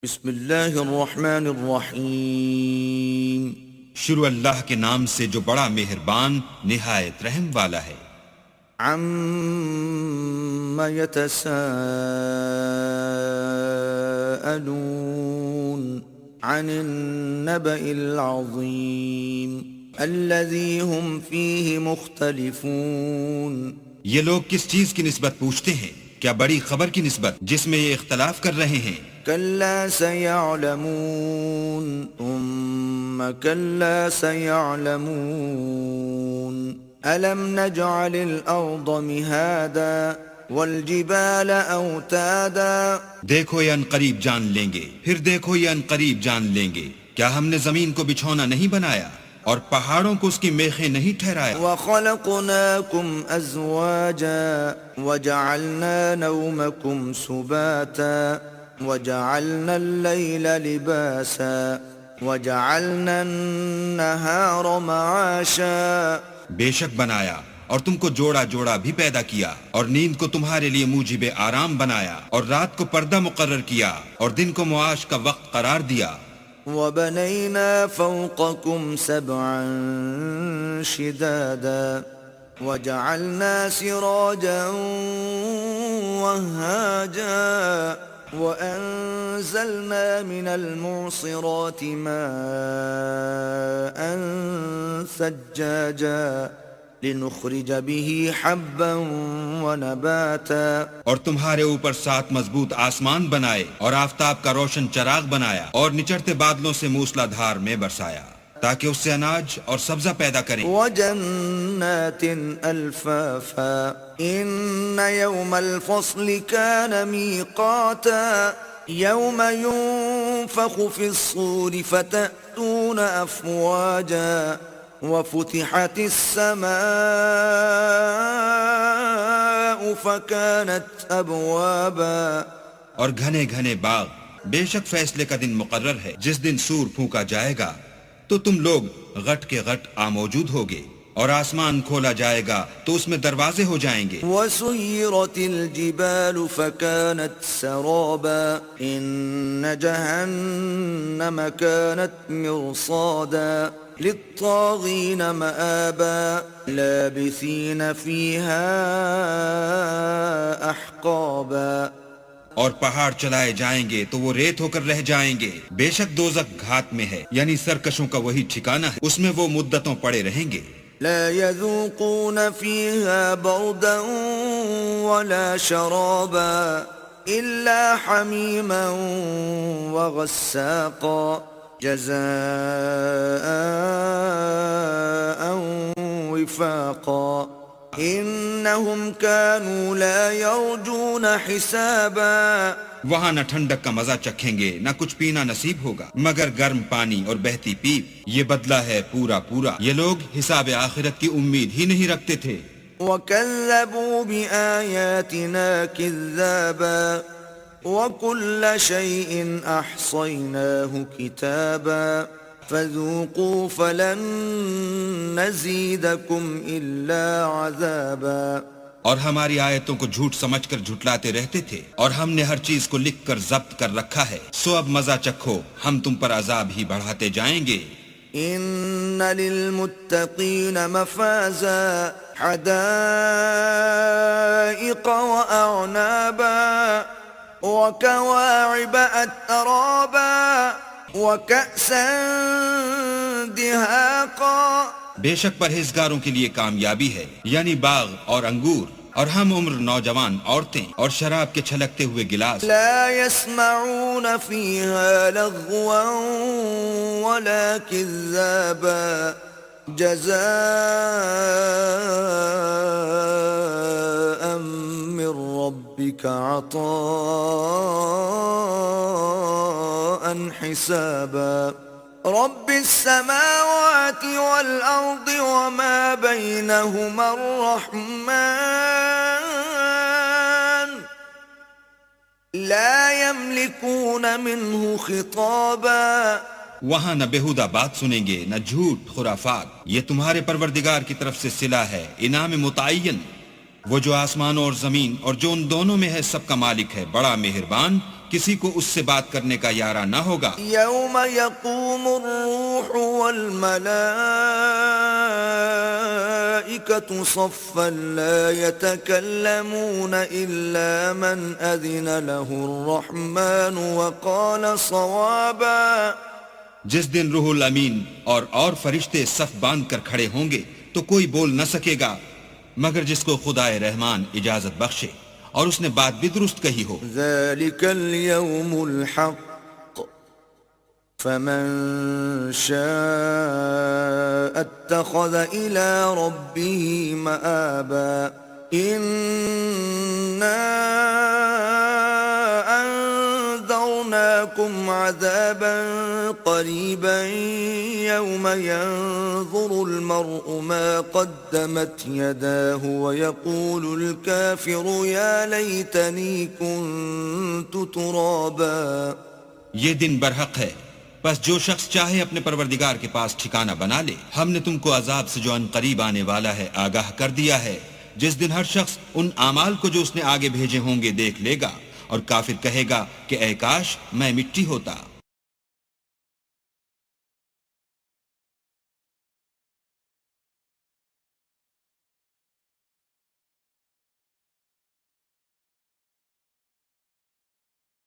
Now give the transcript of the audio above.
بسم اللہ الرحمن الرحیم شروع اللہ کے نام سے جو بڑا مہربان نہایت رحم والا ہے۔ عم يتساءلون عن النبأ العظیم الذي هم فيه مختلفون۔ یہ لوگ کس چیز کی نسبت پوچھتے ہیں؟ کیا بڑی خبر کی نسبت جس میں یہ اختلاف کر رہے ہیں؟ كلا سيعلمون ثم كلا سيعلمون ألم نجعل الأرض مهادا والجبال أوتادا۔ دیکھو یہ انقریب جان لیں گے، پھر دیکھو یہ انقریب جان لیں گے، کیا ہم نے زمین کو بچھونا نہیں بنایا اور پہاڑوں کو اس کی میخیں نہیں ٹھہرایا؟ وخلقناكم أزواجا وجعلنا نومكم سباتا وجعلنا الليل لباسا وجعلنا النهار معاشا۔ بے شک بنایا اور تم کو جوڑا جوڑا بھی پیدا کیا، اور نیند کو تمہارے لیے موجب آرام بنایا، اور رات کو پردہ مقرر کیا، اور دن کو معاش کا وقت قرار دیا۔ وبنينا فوقكم سبعا شدادا وجعلنا سراجا وهاجا وأنزلنا من المعصرات ماء ثجاجا لنخرج به حبا ونباتا۔ اور تمہارے اوپر 7 مضبوط آسمان بنائے اور آفتاب کا روشن چراغ بنایا اور نچڑتے بادلوں سے موسلا دھار میں برسایا تاکہ اس سے اناج اور سبزہ پیدا کریں۔ وجنات الفافا ان يوم الفصل كان ميقاتا يوم ينفخ في الصور فتأتون افواجا وفتحت السماء فكانت ابوابا۔ اور گھنے گھنے باغ، بے شک فیصلے کا دن مقرر ہے جس دن سور پھونکا جائے گا تو تم لوگ غٹ کے غٹ موجود ہوگے، اور آسمان کھولا جائے گا تو اس میں دروازے ہو جائیں گے۔ وسيرت الجبال فكانت سرابا إن جهنم كانت مرصادا للطاغين مآبا لابثين فيها أحقابا۔ اور پہاڑ چلائے جائیں گے تو وہ ریت ہو کر رہ جائیں گے، بے شک دوزخ گھات میں ہے، یعنی سرکشوں کا وہی ٹھکانہ ہے، اس میں وہ مدتوں پڑے رہیں گے۔ لا يذوقون فيها بردا ولا شرابا إلا حميما وغساقا جزاء وفاقا إنهم كانوا لا يرجون حسابا۔ وہاں نہ ٹھنڈک کا مزہ چکھیں گے نہ کچھ پینا نصیب ہوگا مگر گرم پانی اور بہتی پیپ، یہ بدلہ ہے پورا پورا۔ یہ لوگ حساب آخرت کی امید ہی نہیں رکھتے تھے۔ وَكَذَّبُوا بِآيَاتِنَا كِذَّابًا وَكُلَّ شَيْءٍ أَحْصَيْنَاهُ كِتَابًا فَذُوقُوا فَلَن نَّزِيدَكُمْ إِلَّا عَذَابًا۔ اور ہماری آیتوں کو جھوٹ سمجھ کر جھٹلاتے رہتے تھے، اور ہم نے ہر چیز کو لکھ کر ضبط کر رکھا ہے، سو اب مزہ چکھو، ہم تم پر عذاب ہی بڑھاتے جائیں گے۔ إن للمتقين مفازا حدائق وأعنابا وكواعب أترابا وكأسا دهاقا۔ بے شک پرہیزگاروں کے لیے کامیابی ہے، یعنی باغ اور انگور، اور ہم عمر نوجوان عورتیں، اور شراب کے چھلکتے ہوئے گلاس۔ لا يسمعون فيها لغوا ولا كذابا جزاء من ربك عطاء حسابا۔ رب السماوات والأرض وما بينهما الرحمن لا يملكون منه خطابا۔ وہاں نہ بےہودہ بات سنیں گے نہ جھوٹ خرافات، یہ تمہارے پروردگار کی طرف سے صلہ ہے، انعام متعین۔ وہ جو آسمان اور زمین اور جو ان دونوں میں ہے سب کا مالک ہے، بڑا مہربان کسی کو اس سے بات کرنے کا یارہ نہ ہوگا. يوم يقوم الروح والملائكة صفا لا يتكلمون إلا من أذن له الرحمن وقال صوابا. جس دن روح الامین اور فرشتے صف باندھ کر کھڑے ہوں گے تو کوئی بول نہ سکے گا مگر جس کو خدائے رحمان اجازت بخشے اور اس نے بات بھی درست کہی ہو. ذلك اليوم الحق فمن شاء اتخذ إلى ربه مآبا. إنا أنذرناكم عذابا قريبا يوم ينظر المرء ما قدمت يداه ويقول الكافر يا ليتني كنت ترابا. یہ دن برحق ہے، بس جو شخص چاہے اپنے پروردگار کے پاس ٹھکانہ بنا لے. ہم نے تم کو عذاب سے جو ان قریب آنے والا ہے آگاہ کر دیا ہے، جس دن ہر شخص ان اعمال کو جو اس نے آگے بھیجے ہوں گے دیکھ لے گا اور کافر کہے گا کہ اے کاش میں مٹی ہوتا.